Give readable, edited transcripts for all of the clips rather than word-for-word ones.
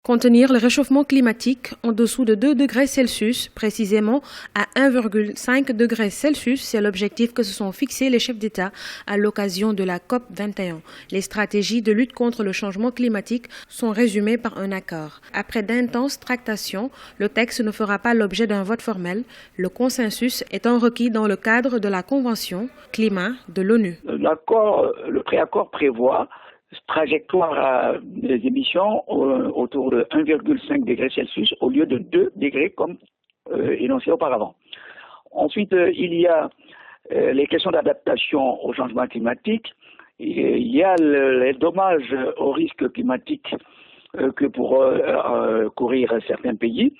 Contenir le réchauffement climatique en dessous de 2 degrés Celsius, précisément à 1,5 degrés Celsius, c'est l'objectif que se sont fixés les chefs d'État à l'occasion de la COP 21. Les stratégies de lutte contre le changement climatique sont résumées par un accord. Après d'intenses tractations, le texte ne fera pas l'objet d'un vote formel, le consensus étant requis dans le cadre de la Convention climat de l'ONU. Le préaccord prévoit trajectoire des émissions autour de 1,5 degré Celsius au lieu de 2 degrés comme énoncé auparavant. Ensuite, il y a les questions d'adaptation au changement climatique. Il y a les dommages aux risques climatiques que pourront courir certains pays.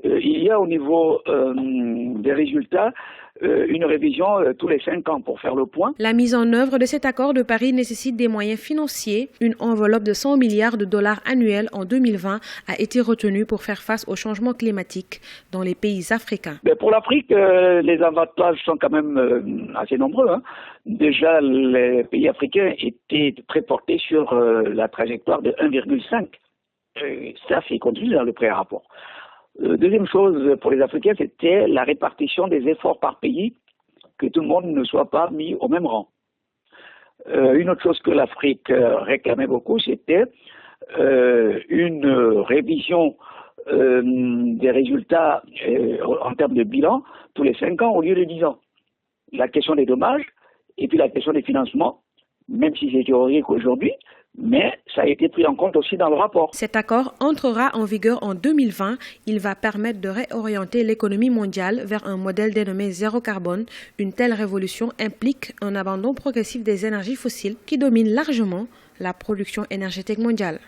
Il y a au niveau des résultats une révision tous les 5 ans pour faire le point. La mise en œuvre de cet accord de Paris nécessite des moyens financiers. Une enveloppe de 100 milliards de dollars annuels en 2020 a été retenue pour faire face au changement climatique dans les pays africains. Mais pour l'Afrique, les avantages sont quand même assez nombreux. Déjà, les pays africains étaient très portés sur la trajectoire de 1,5. Ça, c'est contenu dans le pré-rapport. Deuxième chose pour les Africains, c'était la répartition des efforts par pays, que tout le monde ne soit pas mis au même rang. Une autre chose que l'Afrique réclamait beaucoup, c'était une révision des résultats en termes de bilan tous les 5 ans au lieu de 10 ans. La question des dommages et puis la question des financements, même si c'est théorique aujourd'hui, mais ça a été pris en compte aussi dans le rapport. Cet accord entrera en vigueur en 2020. Il va permettre de réorienter l'économie mondiale vers un modèle dénommé zéro carbone. Une telle révolution implique un abandon progressif des énergies fossiles qui dominent largement la production énergétique mondiale.